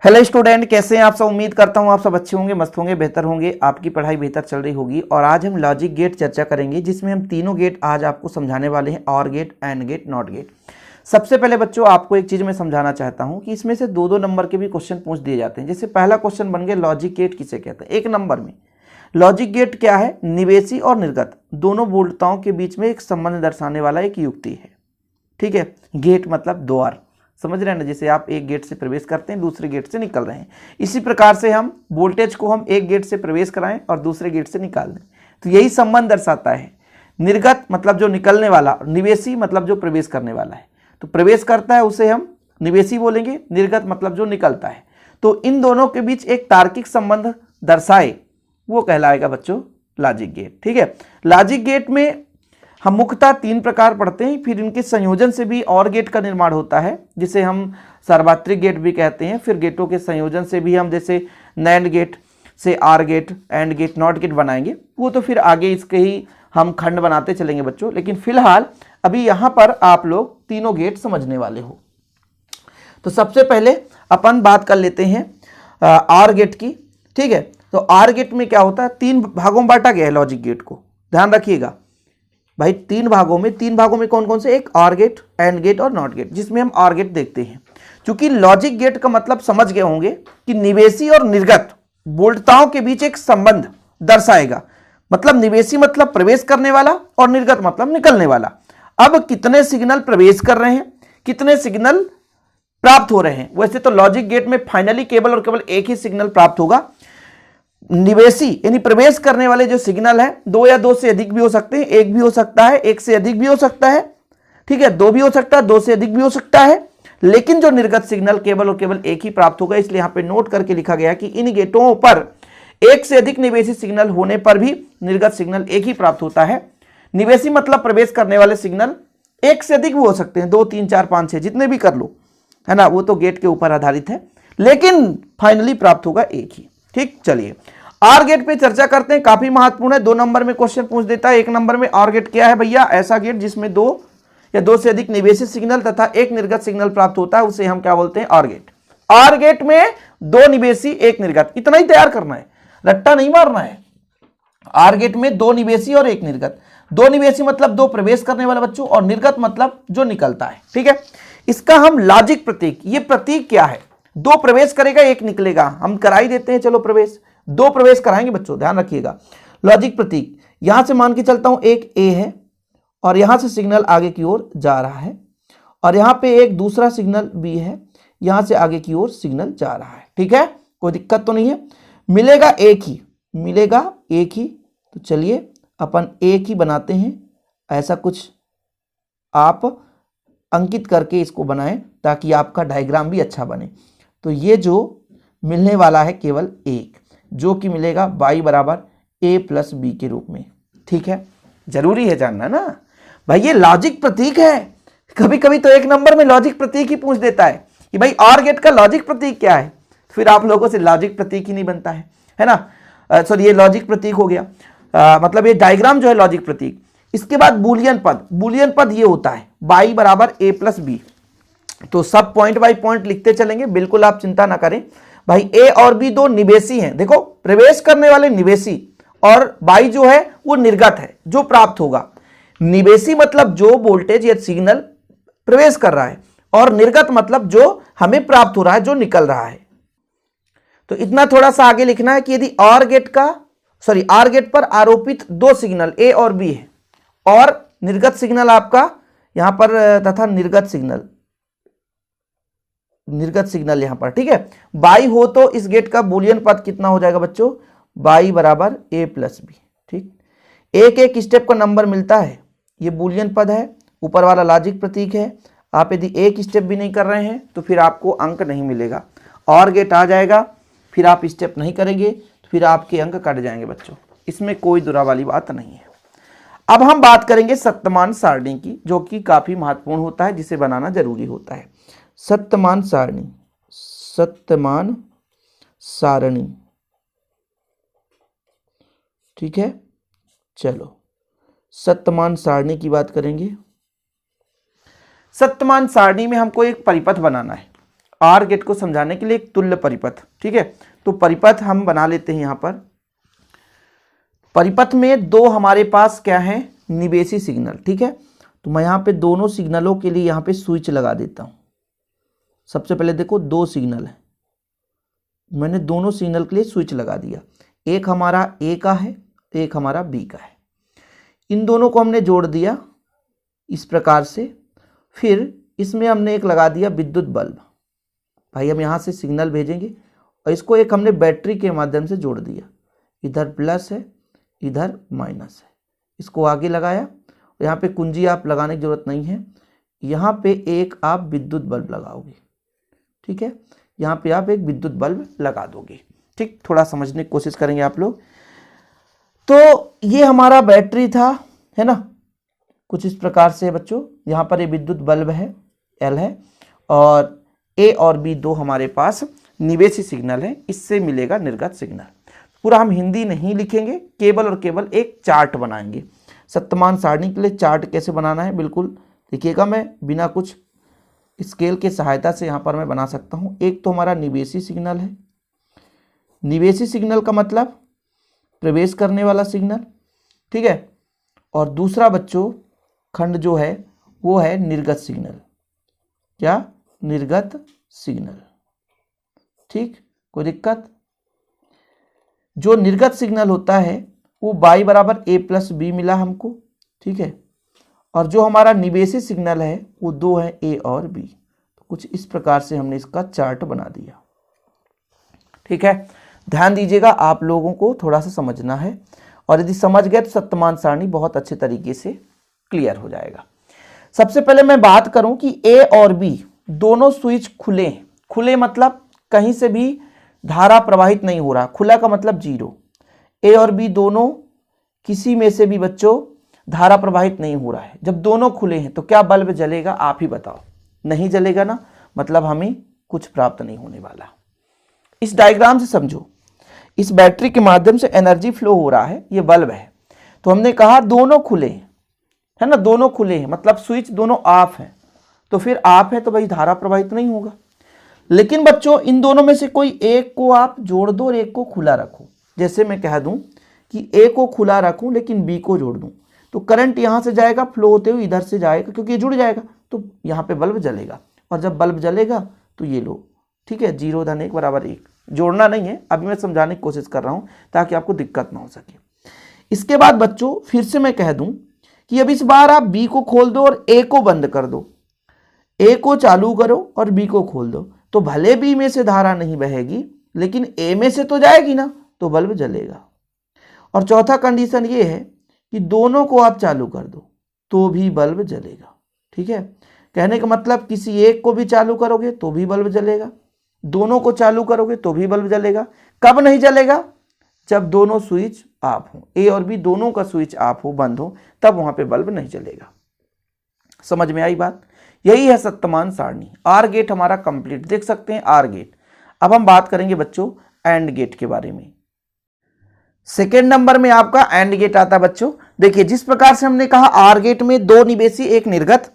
Hello student, कैसे हैं आप सब। उम्मीद करता हूं आप सब अच्छे होंगे, मस्त होंगे, बेहतर होंगे, आपकी पढ़ाई बेहतर चल रही होगी। और आज हम लॉजिक गेट चर्चा करेंगे, जिसमें हम तीनों गेट आज आपको समझाने वाले हैं। Or gate, and gate, not gate. सबसे पहले बच्चों आपको एक चीज़ मैं समझाना चाहता हूं कि इसमें से दो दो नंबर के भी क्वेश्चन पूछ दिए जाते हैं। जैसे पहला क्वेश्चन बन गया लॉजिक गेट किसे कहते हैं। एक नंबर में लॉजिक गेट क्या है, निवेशी और निर्गत दोनों बोलताओं के बीच में एक संबंध दर्शाने वाला एक युक्ति है। ठीक है, गेट मतलब द्वार, समझ रहे हैं ना। जैसे आप एक गेट से प्रवेश करते हैं, दूसरे गेट से निकल रहे हैं, इसी प्रकार से हम वोल्टेज को हम एक गेट से प्रवेश कराएं और दूसरे गेट से निकाल दें, तो यही संबंध दर्शाता है। निर्गत मतलब जो निकलने वाला, निवेशी मतलब जो प्रवेश करने वाला है। तो प्रवेश करता है उसे हम निवेशी बोलेंगे, निर्गत मतलब जो निकलता है। तो इन दोनों के बीच एक तार्किक संबंध दर्शाए वो कहलाएगा बच्चों लॉजिक गेट। ठीक है, लॉजिक गेट में हम मुख्यतः तीन प्रकार पढ़ते हैं, फिर इनके संयोजन से भी और गेट का निर्माण होता है, जिसे हम सार्वत्रिक गेट भी कहते हैं। फिर गेटों के संयोजन से भी हम जैसे नैंड गेट से or gate, and gate, not gate बनाएंगे। वो तो फिर आगे इसके ही हम खंड बनाते चलेंगे बच्चों। लेकिन फिलहाल अभी यहाँ पर आप लोग तीनों गेट समझने वाले हो। तो सबसे पहले अपन बात कर लेते हैं आर गेट की। ठीक है, तो आर गेट में क्या होता है, तीन भागों में बांटा गया है लॉजिक गेट को, ध्यान रखिएगा भाई। तीन भागों में कौन कौन से, एक आर गेट, एंड गेट और नॉट गेट, जिसमें हम आर गेट देखते हैं। क्योंकि लॉजिक गेट का मतलब समझ गए होंगे कि निवेशी और निर्गत बोल्टताओं के बीच एक संबंध दर्शाएगा। मतलब निवेशी मतलब प्रवेश करने वाला और निर्गत मतलब निकलने वाला। अब कितने सिग्नल प्रवेश कर रहे हैं, कितने सिग्नल प्राप्त हो रहे हैं। वैसे तो लॉजिक गेट में फाइनली केवल और केवल एक ही सिग्नल प्राप्त होगा। निवेशी यानी प्रवेश करने वाले जो सिग्नल है, दो या दो से अधिक भी हो सकते हैं, एक भी हो सकता है, एक से अधिक भी हो सकता है। ठीक है, दो भी हो सकता है, दो से अधिक भी हो सकता है। लेकिन जो निर्गत सिग्नल केवल और केवल एक ही प्राप्त होगा। इसलिए यहां पे नोट करके लिखा गया कि इन गेटों पर एक से अधिक निवेशी सिग्नल होने पर भी निर्गत सिग्नल एक ही प्राप्त होता है। निवेशी मतलब प्रवेश करने वाले सिग्नल एक से अधिक भी हो सकते हैं, 2, 3, 4, 5, 6 जितने भी कर लो, है ना। वो तो गेट के ऊपर आधारित है, लेकिन फाइनली प्राप्त होगा एक ही। ठीक, चलिए आर गेट पे चर्चा करते हैं। काफी महत्वपूर्ण है, 2 नंबर में क्वेश्चन पूछ देता है। 1 नंबर में आर गेट क्या है भैया, ऐसा गेट जिसमें 2 या 2 से अधिक निवेशी सिग्नल तथा एक निर्गत सिग्नल प्राप्त होता है, उसे हम क्या बोलते हैं, आर गेट। आर गेट में 2 निवेशी 1 निर्गत, इतना ही तैयार करना है, रट्टा नहीं मारना है। आर गेट में 2 निवेशी और 1 निर्गत। 2 निवेशी मतलब 2 प्रवेश करने वाला बच्चों, और निर्गत मतलब जो निकलता है। ठीक है, इसका हम लॉजिक प्रतीक, ये प्रतीक क्या है, 2 प्रवेश करेगा 1 निकलेगा, हम करा ही देते हैं। चलो प्रवेश, 2 प्रवेश कराएंगे बच्चों, ध्यान रखिएगा। लॉजिक प्रतीक, यहां से मान के चलता हूं एक ए है और यहां से सिग्नल आगे की ओर जा रहा है, और यहां पे एक दूसरा सिग्नल बी है, यहां से आगे की ओर सिग्नल जा रहा है। ठीक है, कोई दिक्कत तो नहीं है, मिलेगा एक ही, मिलेगा एक ही। तो चलिए अपन एक ही बनाते हैं, ऐसा कुछ आप अंकित करके इसको बनाएं ताकि आपका डायग्राम भी अच्छा बने। तो ये जो मिलने वाला है केवल एक, जो कि मिलेगा y बराबर a प्लस बी के रूप में। ठीक है, जरूरी है जानना ना भाई, ये लॉजिक प्रतीक है। कभी कभी तो 1 नंबर में लॉजिक प्रतीक ही पूछ देता है कि भाई आर गेट का लॉजिक प्रतीक क्या है, फिर आप लोगों से लॉजिक प्रतीक ही नहीं बनता है ना। सॉरी, ये लॉजिक प्रतीक हो गया, मतलब ये डायग्राम जो है लॉजिक प्रतीक। इसके बाद बूलियन पद, बूलियन पद ये होता है y बराबर a प्लस बी। तो सब पॉइंट बाय पॉइंट लिखते चलेंगे, बिल्कुल आप चिंता ना करें भाई। ए और बी 2 निवेशी हैं, देखो प्रवेश करने वाले निवेशी, और बाई जो है वो निर्गत है जो प्राप्त होगा। निवेशी मतलब जो वोल्टेज या सिग्नल प्रवेश कर रहा है, और निर्गत मतलब जो हमें प्राप्त हो रहा है, जो निकल रहा है। तो इतना थोड़ा सा आगे लिखना है कि यदि आर गेट पर आरोपित 2 सिग्नल ए और बी है, और निर्गत सिग्नल आपका यहां पर तथा निर्गत सिग्नल यहां पर, ठीक है, बाई हो, तो इस गेट का बूलियन पद कितना हो जाएगा बच्चों, बाई बराबर ए प्लस बी। ठीक, एक एक स्टेप का नंबर मिलता है, ये बूलियन पद है, ऊपर वाला लॉजिक प्रतीक है। आप यदि एक स्टेप भी नहीं कर रहे हैं तो फिर आपको अंक नहीं मिलेगा। और गेट आ जाएगा, फिर आप स्टेप नहीं करेंगे तो फिर आपके अंक कट जाएंगे बच्चों, इसमें कोई दुरा वाली बात नहीं है। अब हम बात करेंगे सप्तमान सारणी की, जो कि काफी महत्वपूर्ण होता है, जिसे बनाना जरूरी होता है। सप्तमान सारणी, ठीक है। चलो सप्तमान सारणी की बात करेंगे। सप्तमान सारणी में हमको एक परिपथ बनाना है। आर गेट को समझाने के लिए एक तुल्य परिपथ। ठीक है, तो परिपथ हम बना लेते हैं। यहां पर परिपथ में दो हमारे पास क्या है, निवेशी सिग्नल। ठीक है, तो मैं यहां पे दोनों सिग्नलों के लिए यहां पे स्विच लगा देता हूं। सबसे पहले देखो दो सिग्नल है, मैंने दोनों सिग्नल के लिए स्विच लगा दिया। एक हमारा ए का है, एक हमारा बी का है। इन दोनों को हमने जोड़ दिया इस प्रकार से। फिर इसमें हमने एक लगा दिया विद्युत बल्ब। भाई हम यहाँ से सिग्नल भेजेंगे और इसको एक हमने बैटरी के माध्यम से जोड़ दिया। इधर प्लस है, इधर माइनस है। इसको आगे लगाया। यहाँ पे कुंजी आप लगाने की जरूरत नहीं है, यहाँ पे एक आप विद्युत बल्ब लगाओगे। ठीक है, यहाँ पे आप एक विद्युत बल्ब लगा दोगे। ठीक, थोड़ा समझने की कोशिश करेंगे आप लोग। तो ये हमारा बैटरी था, है ना, कुछ इस प्रकार से बच्चों। यहाँ पर ये विद्युत बल्ब है, एल है, और ए और बी दो हमारे पास निवेशी सिग्नल है। इससे मिलेगा निर्गत सिग्नल। पूरा हम हिंदी नहीं लिखेंगे, केवल और केवल एक चार्ट बनाएंगे। सप्तमान सारणी के लिए चार्ट कैसे बनाना है बिल्कुल देखिएगा। मैं बिना कुछ स्केल के सहायता से यहाँ पर मैं बना सकता हूँ। एक तो हमारा निवेशी सिग्नल है। निवेशी सिग्नल का मतलब प्रवेश करने वाला सिग्नल। ठीक है, और दूसरा बच्चों खंड जो है वो है निर्गत सिग्नल। क्या? निर्गत सिग्नल। ठीक, कोई दिक्कत? जो निर्गत सिग्नल होता है वो y बराबर a प्लस बी मिला हमको। ठीक है, और जो हमारा निवेशी सिग्नल है वो दो है a और b। तो कुछ इस प्रकार से हमने इसका चार्ट बना दिया। ठीक है, ध्यान दीजिएगा, आप लोगों को थोड़ा सा समझना है, और यदि समझ गए तो सप्तमान सारणी बहुत अच्छे तरीके से क्लियर हो जाएगा। सबसे पहले मैं बात करूं कि a और b दोनों स्विच खुले हैं। खुले मतलब कहीं से भी धारा प्रवाहित नहीं हो रहा। खुला का मतलब जीरो। ए और बी दोनों किसी में से भी बच्चों धारा प्रवाहित नहीं हो रहा है। जब दोनों खुले हैं तो क्या बल्ब जलेगा? आप ही बताओ। नहीं जलेगा ना, मतलब हमें कुछ प्राप्त नहीं होने वाला। इस डायग्राम से समझो, इस बैटरी के माध्यम से एनर्जी फ्लो हो रहा है, ये बल्ब है। तो हमने कहा दोनों खुले हैं, है ना, दोनों खुले हैं मतलब स्विच दोनों ऑफ है। तो फिर ऑफ है तो भाई धारा प्रवाहित नहीं होगा। लेकिन बच्चों इन दोनों में से कोई एक को आप जोड़ दो और एक को खुला रखो। जैसे मैं कह दूं कि ए को खुला रखूं लेकिन बी को जोड़ दूं, तो करंट यहां से जाएगा, फ्लो होते हुए इधर से जाएगा, क्योंकि ये जुड़ जाएगा तो यहां पे बल्ब जलेगा। और जब बल्ब जलेगा तो ये लो, ठीक है, 0 धन 1 बराबर 1। जोड़ना नहीं है, अभी मैं समझाने की कोशिश कर रहा हूं ताकि आपको दिक्कत ना हो सके। इसके बाद बच्चों फिर से मैं कह दूं कि अब इस बार आप बी को खोल दो और ए को बंद कर दो। ए को चालू करो और बी को खोल दो, तो भले बी में से धारा नहीं बहेगी लेकिन ए में से तो जाएगी ना, तो बल्ब जलेगा। और चौथा कंडीशन ये है कि दोनों को आप चालू कर दो तो भी बल्ब जलेगा। ठीक है, कहने का मतलब किसी एक को भी चालू करोगे तो भी बल्ब जलेगा, दोनों को चालू करोगे तो भी बल्ब जलेगा। कब नहीं जलेगा? जब दोनों स्विच ऑफ हो, ए और बी दोनों का स्विच ऑफ हो, बंद हो, तब वहां पे बल्ब नहीं जलेगा। समझ में आई बात? यही है सप्तमान सारणी। आर गेट हमारा कंप्लीट, देख सकते हैं आर गेट। अब हम बात करेंगे बच्चों एंड गेट के बारे में। सेकेंड नंबर में आपका एंड गेट आता है बच्चों। देखिए जिस प्रकार से हमने कहा आर गेट में दो निवेशी एक निर्गत,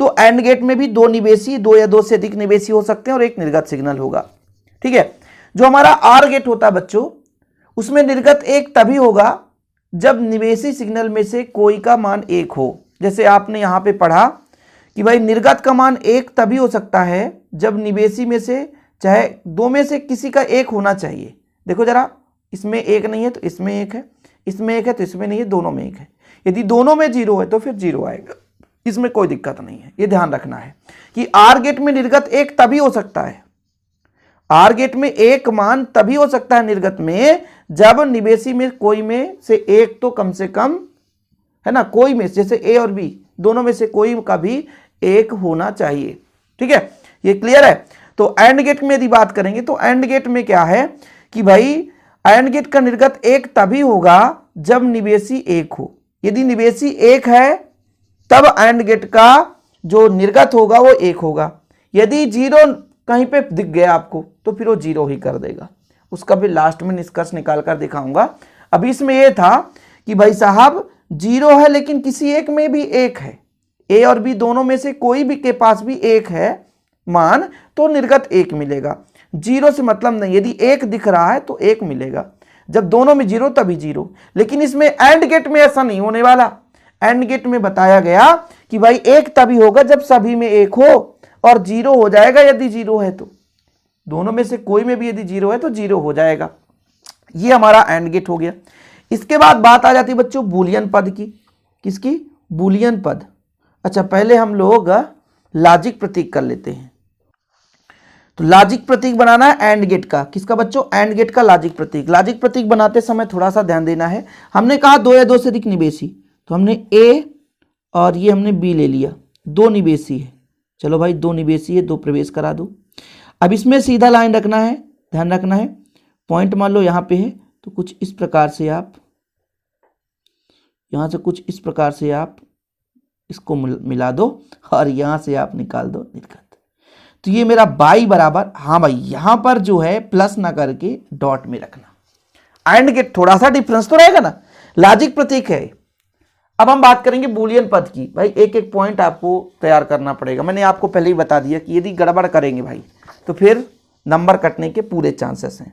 तो एंड गेट में भी दो निवेशी, दो या दो से अधिक निवेशी हो सकते हैं और एक निर्गत सिग्नल होगा। ठीक है, जो हमारा आर गेट होता है बच्चों, उसमें निर्गत एक तभी होगा जब निवेशी सिग्नल में से कोई का मान एक हो। जैसे आपने यहां पे पढ़ा कि भाई निर्गत का मान एक तभी हो सकता है जब निवेशी में से चाहे दो में से किसी का एक होना चाहिए। देखो जरा, इसमें एक नहीं है तो इसमें एक है, इसमें एक है तो इसमें नहीं है, दोनों में एक है। यदि दोनों में 0 है तो फिर 0 आएगा, इसमें कोई दिक्कत नहीं है। ये ध्यान रखना है कि आर गेट में निर्गत एक तभी हो सकता है, आर गेट में एक मान तभी हो सकता है निर्गत में जब निवेशी में कोई में से एक तो कम से कम, है ना, कोई में, जैसे ए और बी दोनों में से कोई का भी एक होना चाहिए। ठीक है, ये क्लियर है? तो एंड गेट में यदि बात करेंगे तो एंड गेट में क्या है कि भाई एंड गेट का निर्गत एक तभी होगा जब निवेशी एक हो। यदि निवेशी एक है तब एंड गेट का जो निर्गत होगा वो एक होगा। यदि 0 कहीं पे दिख गया आपको तो फिर वो 0 ही कर देगा। उसका भी लास्ट में निष्कर्ष निकाल कर दिखाऊंगा। अभी इसमें यह था कि भाई साहब 0 है लेकिन किसी एक में भी एक है, ए और बी दोनों में से कोई भी के पास भी एक है, मान तो निर्गत 1 मिलेगा। 0 से मतलब नहीं, यदि 1 दिख रहा है तो 1 मिलेगा, जब दोनों में 0 तभी 0। लेकिन इसमें एंड गेट में ऐसा नहीं होने वाला। एंड गेट में बताया गया कि भाई 1 तभी होगा जब सभी में 1 हो, और 0 हो जाएगा यदि 0 है तो, दोनों में से कोई में भी यदि 0 है तो 0 हो जाएगा। ये हमारा एंड गेट हो गया। इसके बाद बात आ जाती है बच्चों बूलियन पद की। किसकी? बूलियन पद। अच्छा, पहले हम लोग लॉजिक प्रतीक कर लेते हैं। तो लॉजिक प्रतीक बनाना है एंड गेट का। किसका बच्चों? एंड गेट का लॉजिक प्रतीक। लॉजिक प्रतीक बनाते समय थोड़ा सा ध्यान देना है। हमने कहा 2 या 2 से अधिक निवेशी, तो हमने ए और ये हमने बी ले लिया, 2 निवेशी है। चलो भाई 2 निवेशी है, 2 प्रवेश करा दो। अब इसमें सीधा लाइन रखना है, ध्यान रखना है। पॉइंट मान लो यहाँ पे है, तो कुछ इस प्रकार से आप यहाँ से कुछ इस प्रकार से आप इसको मिला दो और यहाँ से आप निकाल दो निर्गत। तो ये मेरा बाई बराबर, हाँ भाई यहाँ पर जो है प्लस ना करके डॉट में रखना। एंड गेट थोड़ा सा डिफरेंस तो रहेगा ना, लॉजिक प्रतीक है। अब हम बात करेंगे बूलियन पद की। भाई एक एक पॉइंट आपको तैयार करना पड़ेगा। मैंने आपको पहले ही बता दिया कि यदि गड़बड़ करेंगे भाई तो फिर नंबर कटने के पूरे चांसेस हैं।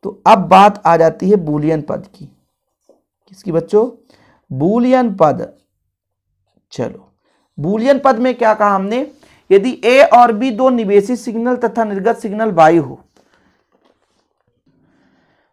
तो अब बात आ जाती है बूलियन पद की। किसकी बच्चों? बूलियन पद। चलो बूलियन पद में क्या कहा हमने? यदि ए और बी 2 निवेशी सिग्नल तथा निर्गत सिग्नल वाई हो,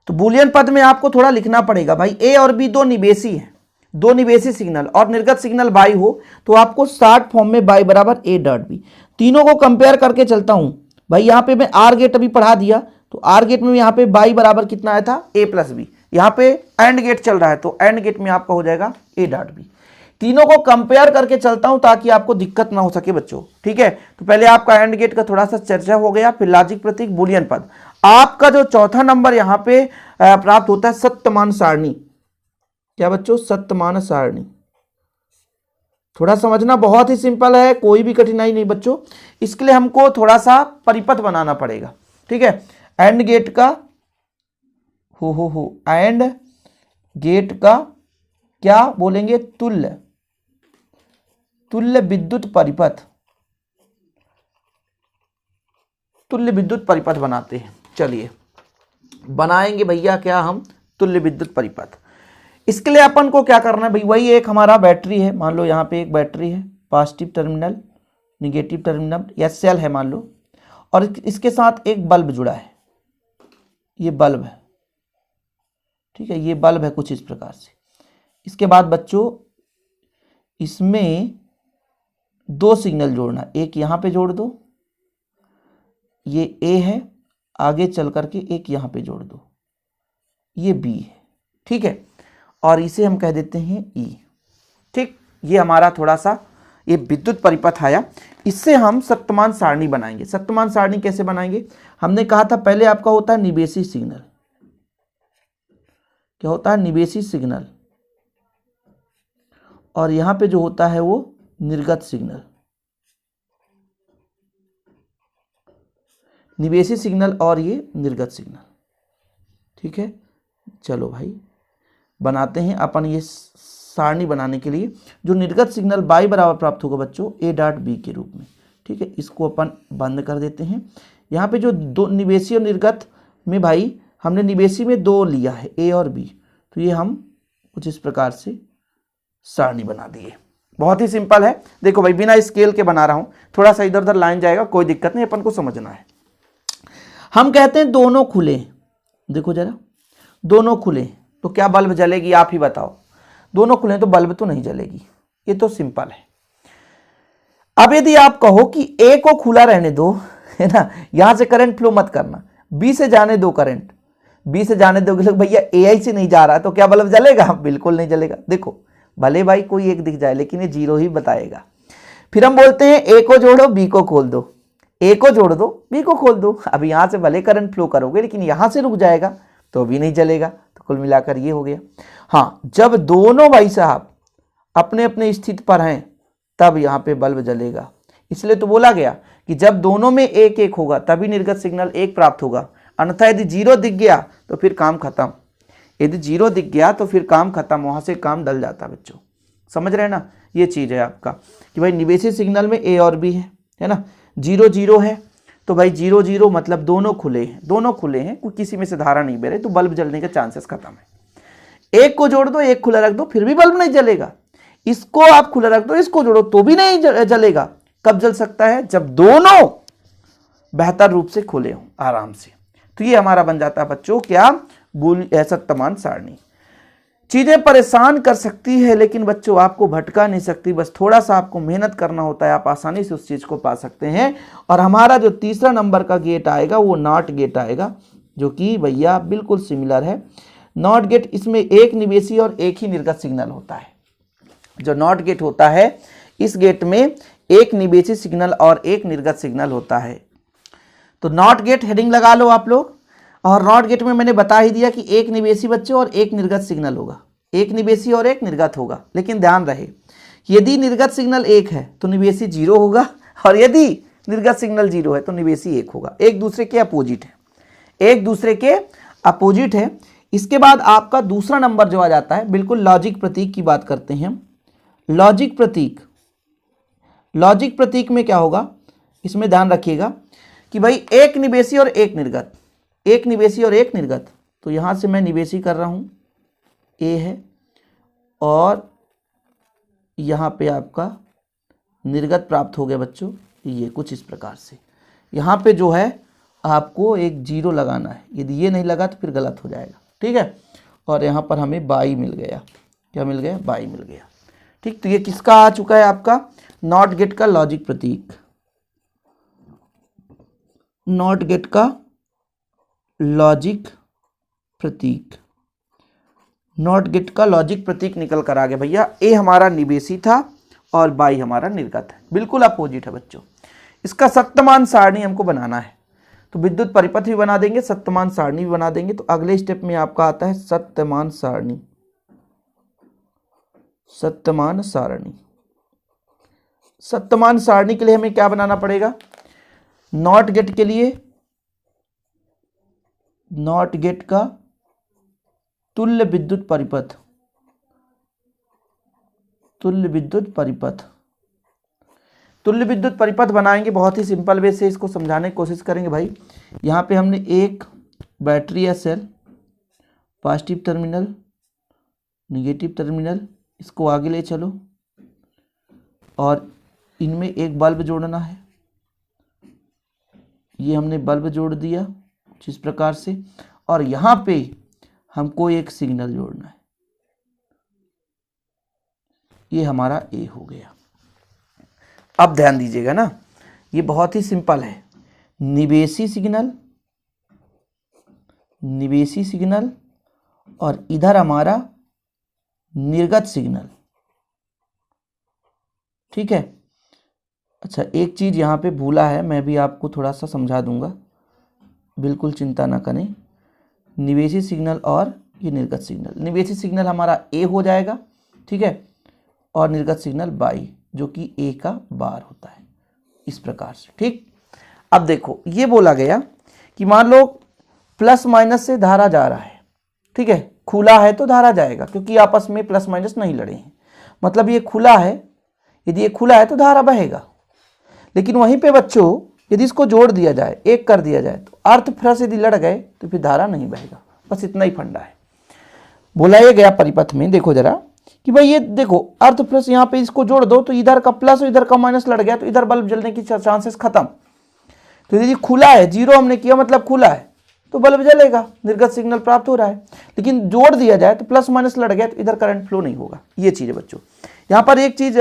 तो बूलियन पद में आपको थोड़ा लिखना पड़ेगा। भाई ए और बी 2 निवेशी है, 2 निवेशी सिग्नल और निर्गत सिग्नल वाई हो, तो आपको शॉर्ट फॉर्म में वाई बराबर ए डॉट बी। तीनों को कंपेयर करके चलता हूं भाई। यहां पे मैं आर गेट अभी पढ़ा दिया, तो आर गेट में यहाँ पे वाई बराबर कितना आया था? ए प्लस बी। यहाँ पे एंड गेट चल रहा है, तो एंड गेट में आपका हो जाएगा ए डॉट बी। तीनों को कंपेयर करके चलता हूं ताकि आपको दिक्कत ना हो सके बच्चों, ठीक है। तो पहले आपका एंड गेट का थोड़ा सा चर्चा हो गया, फिर लॉजिक प्रतीक, बूलियन पद। आपका जो चौथा नंबर यहाँ पे प्राप्त होता है सत्यमान सारणी। क्या बच्चों? सत्यमान सारणी। थोड़ा समझना बहुत ही सिंपल है, कोई भी कठिनाई नहीं बच्चों। इसके लिए हमको थोड़ा सा परिपथ बनाना पड़ेगा, ठीक है। एंड गेट का एंड गेट का क्या बोलेंगे? तुल्य विद्युत परिपथ। तुल्य विद्युत परिपथ बनाते हैं। चलिए बनाएंगे भैया क्या हम? तुल्य विद्युत परिपथ। इसके लिए अपन को क्या करना है भाई? वही एक हमारा बैटरी है, मान लो यहाँ पे एक बैटरी है, पॉजिटिव टर्मिनल निगेटिव टर्मिनल या सेल है मान लो, और इसके साथ एक बल्ब जुड़ा है। ये बल्ब है, ठीक है, ये बल्ब है कुछ इस प्रकार से। इसके बाद बच्चों इसमें 2 सिग्नल जोड़ना, एक यहाँ पे जोड़ दो, ये ए है, आगे चल करके एक यहाँ पे जोड़ दो, ये बी है, ठीक है, और इसे हम कह देते हैं ई, ठीक। ये हमारा थोड़ा सा ये विद्युत परिपथ आया। इससे हम सत्यमान सारणी बनाएंगे। सत्यमान सारणी कैसे बनाएंगे? हमने कहा था पहले आपका होता है निवेशी सिग्नल। क्या होता है? निवेशी सिग्नल। और यहां पे जो होता है वो निर्गत सिग्नल। निवेशी सिग्नल और ये निर्गत सिग्नल, ठीक है। चलो भाई बनाते हैं अपन ये सारणी बनाने के लिए। जो निर्गत सिग्नल बाई बराबर प्राप्त होगा बच्चों ए डॉट बी के रूप में, ठीक है। इसको अपन बंद कर देते हैं। यहाँ पे जो 2 निवेशी और निर्गत में भाई हमने निवेशी में 2 लिया है, ए और बी, तो ये हम कुछ इस प्रकार से सारणी बना दिए। बहुत ही सिंपल है। देखो भाई बिना स्केल के बना रहा हूं, थोड़ा सा इधर उधर लाइन जाएगा, कोई दिक्कत नहीं, अपन को समझना है। हम कहते हैं दोनों खुले। देखो जरा, दोनों खुले तो क्या बल्ब जलेगी? आप ही बताओ। दोनों खुले तो बल्ब तो नहीं जलेगी, ये तो सिंपल है। अब यदि आप कहो कि ए को खुला रहने दो, है ना, यहां से करंट फ्लो मत करना, बी से जाने दो करंट, बी से जाने दोगे, भैया ए आई से नहीं जा रहा तो क्या बल्ब जलेगा? बिल्कुल नहीं जलेगा। देखो भले भाई कोई एक दिख जाए लेकिन ये 0 ही बताएगा। फिर हम बोलते हैं ए को जोड़ो बी को खोल दो, ए को जोड़ दो बी को खोल दो। अब यहां से भले करंट फ्लो करोगे लेकिन यहां से रुक जाएगा तो भी नहीं जलेगा। तो कुल मिलाकर ये हो गया। हाँ, जब दोनों भाई साहब अपने अपने स्थिति पर हैं तब यहाँ पे बल्ब जलेगा। इसलिए तो बोला गया कि जब दोनों में 1-1 होगा तभी निर्गत सिग्नल 1 प्राप्त होगा, अन्यथा यदि 0 दिख गया तो फिर काम खत्म। यदि 0 दिख गया तो फिर काम खत्म, वहां से काम डल जाता बच्चों। समझ रहे हैं ना? ये चीज है आपका कि भाई निवेशी सिग्नल में ए और बी है ना, 0 0 है तो भाई 0 0 मतलब दोनों खुले हैं, दोनों खुले हैं, कोई किसी में से धारा नहीं बह रही, तो बल्ब जलने के चांसेस खत्म है। एक को जोड़ दो, एक खुला रख दो, फिर भी बल्ब नहीं जलेगा। इसको आप खुला रख दो, इसको जोड़ो तो भी नहीं जलेगा। कब जल सकता है? जब दोनों बेहतर रूप से खुले हों आराम से। तो ये हमारा बन जाता है बच्चों क्या? सत्यमान सारणी। चीजें परेशान कर सकती है लेकिन बच्चों आपको भटका नहीं सकती, बस थोड़ा सा आपको मेहनत करना होता है, आप आसानी से उस चीज को पा सकते हैं। और हमारा जो तीसरा नंबर का गेट आएगा वो नॉट गेट आएगा, जो कि भैया बिल्कुल सिमिलर है। नॉट गेट, इसमें एक निवेशी और एक ही निर्गत सिग्नल होता है। जो नॉट गेट होता है इस गेट में एक निवेशी सिग्नल और एक निर्गत सिग्नल होता है। तो नॉट गेट हेडिंग लगा लो आप लोग। और नॉट गेट में मैंने बता ही दिया कि एक निवेशी बच्चों और एक निर्गत सिग्नल होगा, एक निवेशी और एक निर्गत होगा। लेकिन ध्यान रहे, यदि निर्गत सिग्नल 1 है तो निवेशी 0 होगा, और यदि निर्गत सिग्नल 0 है तो निवेशी 1 होगा। एक दूसरे के अपोजिट है, एक दूसरे के अपोजिट है। इसके बाद आपका दूसरा नंबर जो आ जाता है, बिल्कुल लॉजिक प्रतीक की बात करते हैं हम। लॉजिक प्रतीक, लॉजिक प्रतीक में क्या होगा, इसमें ध्यान रखिएगा कि भाई एक निवेशी और एक निर्गत, एक निवेशी और एक निर्गत। तो यहां से मैं निवेशी कर रहा हूं, ए है, और यहां पे आपका निर्गत प्राप्त हो गया बच्चों। ये कुछ इस प्रकार से यहां पे जो है आपको एक 0 लगाना है, यदि ये नहीं लगा तो फिर गलत हो जाएगा, ठीक है। और यहां पर हमें बाई मिल गया, क्या मिल गया? बाई मिल गया, ठीक। तो ये किसका आ चुका है? आपका नॉट गेट का लॉजिक प्रतीक, नॉट गेट का लॉजिक प्रतीक, नॉट गेट का लॉजिक प्रतीक निकल कर आ गया भैया। ए हमारा निवेशी था और बाई हमारा निर्गत है, बिल्कुल अपोजिट है बच्चों। इसका सत्यमान सारणी हमको बनाना है, तो विद्युत परिपथ भी बना देंगे, सत्यमान सारणी भी बना देंगे। तो अगले स्टेप में आपका आता है सत्यमान सारणी, सत्यमान सारणी। सत्यमान सारणी के लिए हमें क्या बनाना पड़ेगा? नॉट गेट के लिए नॉट गेट का तुल्य विद्युत परिपथ, तुल्य विद्युत परिपथ, तुल्य विद्युत परिपथ बनाएंगे। बहुत ही सिंपल वे से इसको समझाने की कोशिश करेंगे भाई। यहाँ पे हमने एक बैटरी या cell, positive terminal, negative terminal, इसको आगे ले चलो, और इनमें एक बल्ब जोड़ना है। ये हमने बल्ब जोड़ दिया जिस प्रकार से, और यहाँ पे हमको एक सिग्नल जोड़ना है। ये हमारा ए हो गया। अब ध्यान दीजिएगा ना, ये बहुत ही सिंपल है। निवेशी सिग्नल, निवेशी सिग्नल, और इधर हमारा निर्गत सिग्नल, ठीक है। अच्छा, एक चीज यहां पे भूला है, मैं भी आपको थोड़ा सा समझा दूंगा, बिल्कुल चिंता ना करें। निवेशी सिग्नल और ये निर्गत सिग्नल, निवेशी सिग्नल हमारा ए हो जाएगा, ठीक है, और निर्गत सिग्नल बाई, जो कि ए का बार होता है, इस प्रकार से, ठीक। अब देखो, ये बोला गया कि मान लो प्लस माइनस से धारा जा रहा है, ठीक है, खुला है तो धारा जाएगा, क्योंकि आपस में प्लस माइनस नहीं लड़े हैं, मतलब ये खुला है, यदि ये खुला है तो धारा बहेगा। लेकिन वहीं पे बच्चों यदि इसको जोड़ दिया जाए, एक कर दिया जाए, तो अर्थ फ्लक्स यदि लड़ गए तो फिर धारा नहीं बहेगा। बस इतना ही फंडा है। बोला ये गया परिपथ में, देखो जरा कि भाई ये देखो अर्थ प्लस, यहाँ पे इसको जोड़ दो तो इधर का प्लस और इधर का माइनस लड़ गया, तो इधर बल्ब जलने की चांसेस खत्म। तो यदि खुला है, 0 हमने किया मतलब खुला है, तो बल्ब जलेगा, निर्गत सिग्नल प्राप्त हो रहा है। लेकिन जोड़ दिया जाए तो प्लस माइनस लड़ गया, तो इधर करंट फ्लो नहीं होगा। ये चीज़ है बच्चों। यहाँ पर एक चीज़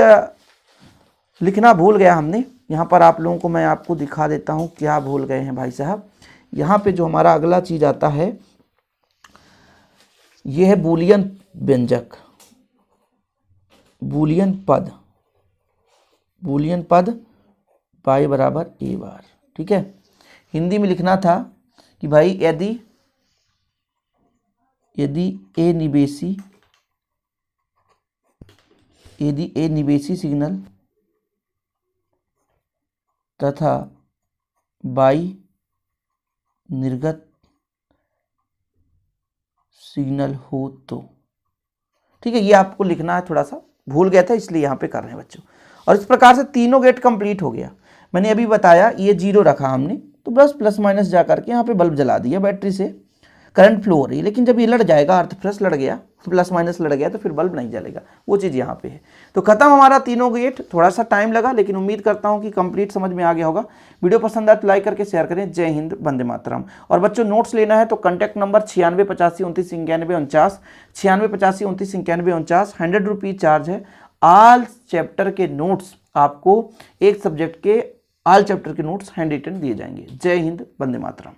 लिखना भूल गया हमने, यहाँ पर आप लोगों को मैं आपको दिखा देता हूँ क्या भूल गए हैं भाई साहब। यहाँ पे जो हमारा अगला चीज़ आता है, ये है बूलियन व्यंजक, बूलियन पद, बूलियन पद पाई बराबर ए बार, ठीक है। हिंदी में लिखना था कि भाई यदि ए निवेशी सिग्नल तथा बाई निर्गत सिग्नल हो तो, ठीक है। ये आपको लिखना है, थोड़ा सा भूल गया था इसलिए यहाँ पे कर रहे हैं बच्चों। और इस प्रकार से तीनों गेट कंप्लीट हो गया। मैंने अभी बताया ये 0 रखा हमने, तो बस प्लस माइनस जा करके यहाँ पे बल्ब जला दिया, बैटरी से करंट फ्लो हो रही है। लेकिन जब ये लड़ जाएगा, अर्थ फ्लश लड़ गया, प्लस माइनस लड़ गया, तो फिर बल्ब नहीं जलेगा। वो चीज़ यहाँ पे है। तो खत्म हमारा तीनों गेट। थोड़ा सा टाइम लगा, लेकिन उम्मीद करता हूँ कि कंप्लीट समझ में आ गया होगा। वीडियो पसंद आए तो लाइक करके शेयर करें। जय हिंद, वंदे मातरम। और बच्चों नोट्स लेना है तो कॉन्टैक्ट नंबर 9685299149, 9685299149, 100 रुपीज़ चार्ज है। आल चैप्टर के नोट्स आपको, एक सब्जेक्ट के आल चैप्टर के नोट्स हैंड रिटन दिए जाएंगे। जय हिंद, वंदे मातरम।